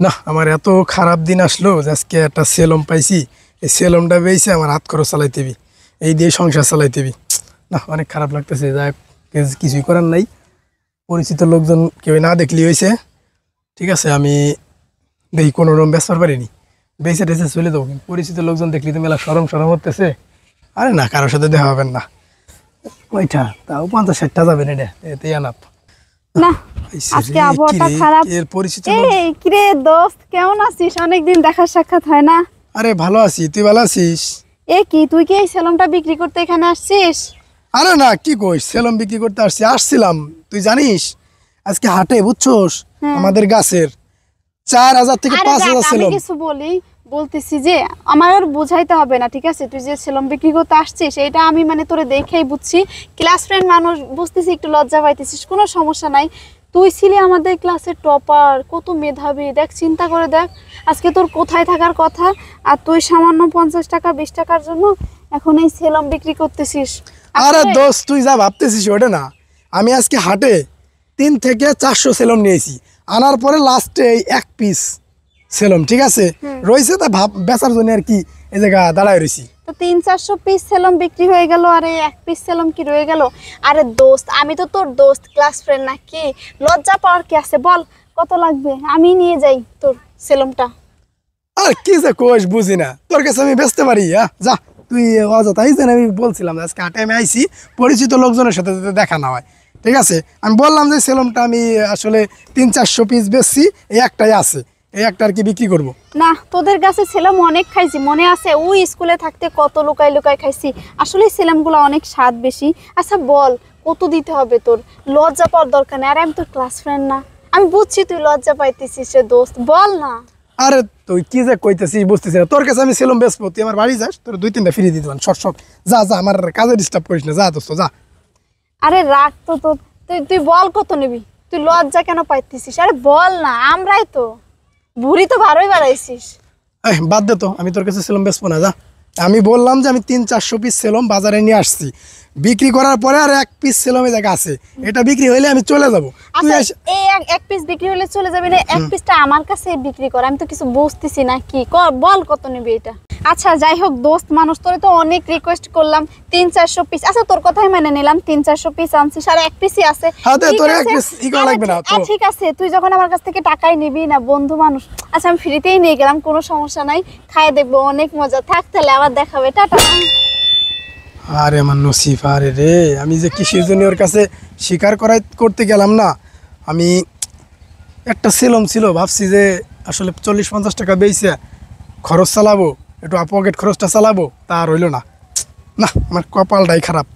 না আমার এত খারাপ দিন আসলো যে আজকে একটা সেলম পাইছি। এই সেলমটা বেইছে আমার হাত খরচ চালাইতেবি, এই দিয়ে সংসার চালাইতেবি। না অনেক খারাপ লাগতেছে, যাই হোক, কিছুই করার নাই। পরিচিত লোকজন কেউ না দেখলি হয়েছে। ঠিক আছে, আমি দেখি কোনো রকম বেচবার পারিনি, বেঁচে টেসে চলে যাবো। কিন্তু পরিচিত লোকজন দেখলি তো মেলা সরম সরম হতেছে। আরে না, কারোর সাথে দেখা হবেন না। ওইটা তাও 50-60টা যাবেন, এটা এতেই আনাপ। না আজকে আবহাওয়াটা খারাপ। এর পরিচিত এই কিরে দোস্ত, কেমন আছিস? অনেকদিন দেখা সাক্ষাৎ হয় না। আরে ভালো আছি, তুই ভালো আছিস? এ কি, তুই কি এই সেলমটা বিক্রি করতে এখানে আসছিস? আরে না, কি কইস, সেলম বিক্রি করতে আসছিলাম। তুই জানিস আজকে হাটে বুঝছোস আমাদের গাছের 4000 থেকে আরে 5000 দেখ, আমি সেলম। কিছু বলতেছি যে আমার আর বুঝাইতে হবে না, ঠিক আছে? তুই যে সেলম বিক্রি করতে আসছিস এটা আমি মানে তোরে দেখেই বুঝছি। ক্লাস ফ্রেন্ড মানুষ, বুঝতেছি একটু লজ্জা পাইতেছিস, কোনো সমস্যা নাই। তুই ছিলি আমাদের ক্লাসের টপার, কত মেধাবী, দেখ চিন্তা করে দেখ আজকে তোর কোথায় থাকার কথা। আর তুই সামান্য 50 টাকা 20 টাকার জন্য এখন এই সেলম বিক্রি করতেছিস। আরে দোস্ত, তুই যা ভাবতেছিস ওটা না। আমি আজকে হাটে 3 থেকে 400 সেলম নিয়েছি, আনার পরে লাস্টে এক পিস সেলম ঠিক আছে রয়েছে, তা ভাব বেচার জন্য আর কি এই জায়গা দাঁড়ায় রয়েছি। তো 300-400 পিস সেলম বিক্রি হয়ে গেল, আরে এক পিস সেলম কি রয়ে গেল? আরে দোস্ত, আমি তো তোর দোস্ত, ক্লাস ফ্রেন্ড নাকি? লজ্জা পাওয়ার কি আছে বল? কত লাগবে আমি নিয়ে যাই তোর সেলমটা। আর কি যে কোষ বুঝি না, তোর কাছে আমি বেচতে পারি? যা তুই অযথাই যেন, আমি বলছিলাম যে আজকে হাটে আমি আইছি, পরিচিত লোকজনের সাথে যাতে দেখা না হয়। ঠিক আছে, আমি বললাম যে সেলমটা আমি আসলে 300-400 পিস বেচছি, এই একটাই আছে, এই একটা আর কি বিক্রি করব। না, তোদের কাছে সেলম অনেক খাইছি, মনে আছে? ওই স্কুলে থাকতে কত লুকাই লুকাই খাইছি। আসলে সেলমগুলো অনেক স্বাদ বেশি। আচ্ছা বল, কত দিতে হবে তোর? লজ্জা পাওয়ার দরকার নেই, আরে আমি তোর ক্লাস ফ্রেন্ড না? আমি বুঝছি তুই লজ্জা পাইতেছিস রে দোস্ত, বল না। আরে তুই কি যে কইতেছিস বুঝতেছিস না, তোর কাছে আমি সেলম বেচবো, তুই আমার বাড়ি যাস, তোর 2-3টা ফ্রি দিতে পারেন শর্ট শর্ট। যা যা, আমার কাজে ডিস্টার্ব করিস না, যা দোস্ত যা। আরে রাখ তো, তুই তুই বল কত নিবি? তুই লজ্জা কেন পাইতেছিস? আরে বল না, আমরাই তো বুড়ি তো ভালোই বাড়াইছিস। বাদ দে তো, আমি তোর কাছে সেলম বেচবো না, যা। আমি বললাম যে আমি 300-400 পিস সেলম বাজারে নিয়ে আসছি, বিক্রি করার পরে আর এক পিস সেলমে জায়গা আছে, এটা বিক্রি হইলে আমি চলে যাবো। তুই আচ্ছা এই এক পিস বিক্রি হলে চলে যাবে না? এক পিসটা আমার কাছে বিক্রি কর, আমি তো কিছু বুঝতেছি না কি বল কত নিবি এটা? আচ্ছা যাই হোক দোস্ত মানুষ, তোরে তো অনেক রিকোয়েস্ট করলাম 300-400 পিস। আচ্ছা তোর কথাই মেনে নিলাম, 300-400 পিস আনছিস আর এক পিসই আছে। হ্যাঁ তোর এক পিস ই করা লাগবে না তো। ঠিক আছে, তুই যখন আমার কাছ থেকে টাকাই নিবি না, বন্ধু মানুষ, আচ্ছা আমি ফ্রিতেই নিয়ে গেলাম, কোনো সমস্যা নাই। খাই দেখবো, অনেক মজা। থাক তাহলে, আবার দেখাবে, টাটা। আরে আমার নসিব, আরে রে, আমি যে কিসের জন্য ওর কাছে স্বীকার করতে গেলাম না। আমি একটা সেলম ছিল, ভাবছি যে আসলে 40-50 টাকা বেচে খরচ চালাবো, একটু পকেট খরচটা চালাবো, তা আর হইলো না। না, আমার কপালটাই খারাপ।